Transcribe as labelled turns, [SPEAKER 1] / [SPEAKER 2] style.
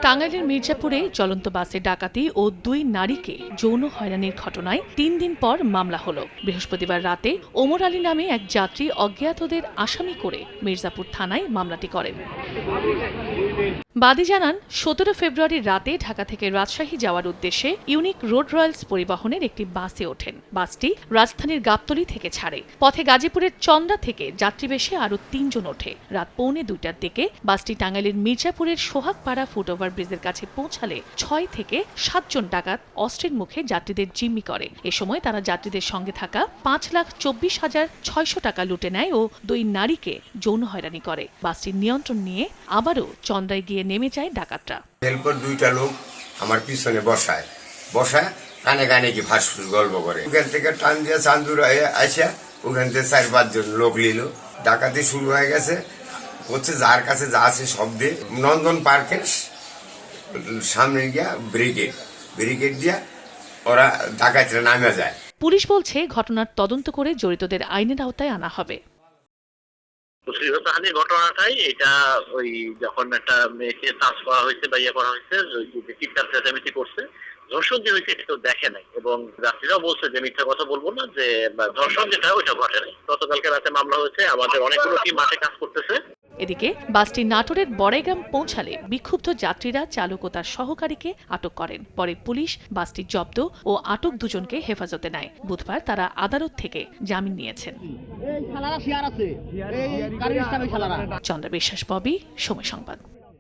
[SPEAKER 1] টাঙ্গাইলের মির্জাপুরে চলন্ত বাসে ডাকাতি ও 2 নারীকে যৌন হয়রানির ঘটনায় 3 দিন পর মামলা হলো। বৃহস্পতিবার রাতে ওমর আলী নামে এক যাত্রী অজ্ঞাতদের আসামি করে মির্জাপুর থানায় মামলাটি করেন। বাদী জানান 17 ফেব্রুয়ারি রাতে ঢাকা থেকে রাজশাহী যাওয়ার উদ্দেশ্যে ইউনিক রোড রয়্যালস পরিবহনের একটি বাসে ওঠেন। বাসটি রাজধানীর গাবতলী থেকে ছাড়ে। পথে গাজীপুরের চন্দ্রা থেকে যাত্রী বেশে আরও 3 জন ওঠে। রাত 1:45টার দিকে বাসটি টাঙ্গাইলের মির্জাপুরের সোহাগপাড়া ফুটওভার ব্রিজের কাছে পৌঁছালে 6 থেকে 7 জন ডাকাত অস্ত্রের মুখে যাত্রীদের জিম্মি করে। এ সময় তারা যাত্রীদের সঙ্গে থাকা 5,24,600 টাকা লুটে নেয় ও 2 নারীকে যৌন হয়রানি করে। বাসটির নিয়ন্ত্রণ নিয়ে আবারও চন্দ্রায় গিয়ে নেমে যায় ডাকাতরা।
[SPEAKER 2] এরপর 2টা লোক আমার পিছনে বসায় কানে কানে কি ফাঁসফুস গল্প করে। ওখান থেকে টান দিয়ে চান্দুর আসা ওখান থেকে 4-5 জন লোক নিল। ডাকাতি শুরু হয়ে গেছে। হচ্ছে যার কাছে যা আছে সব দিয়ে নন্দন পার্কের সামনে গিয়া ব্রিগেড দিয়া ওরা ডাকাতরা নামে যায়।
[SPEAKER 1] পুলিশ বলছে ঘটনার তদন্ত করে জড়িতদের আইনের আওতায় আনা হবে।
[SPEAKER 3] ঘটনাটাই এটা ওই যখন একটা মেয়েকে চাষ করা হয়েছে বা ইয়ে করা হয়েছে, চিৎকার চেঁচামেচি করছে, ধর্ষণ যে হয়েছে এটা তো দেখে নাই এবং যাত্রীরাও বলছে যে মিথ্যা কথা বলবো না, যে ধর্ষণ যেটা ওইটা ঘটে নাই। গতকালকে রাতে মামলা হয়েছে। আমাদের অনেকগুলো টিম মাঠে কাজ করতেছে।
[SPEAKER 1] এদিকে বাসটি নাটোরের বড়াইগ্রাম পৌঁছালে বিক্ষুব্ধ যাত্রীরা চালক ও তার সহকারীকে আটক করেন। পরে পুলিশ বাসটি জব্দ ও আটক দুজনকে হেফাজতে নেয়। বুধবার তারা আদালত থেকে জামিন নিয়েছেন। চন্দ্র বিশ্বাস, ববি, সময় সংবাদ।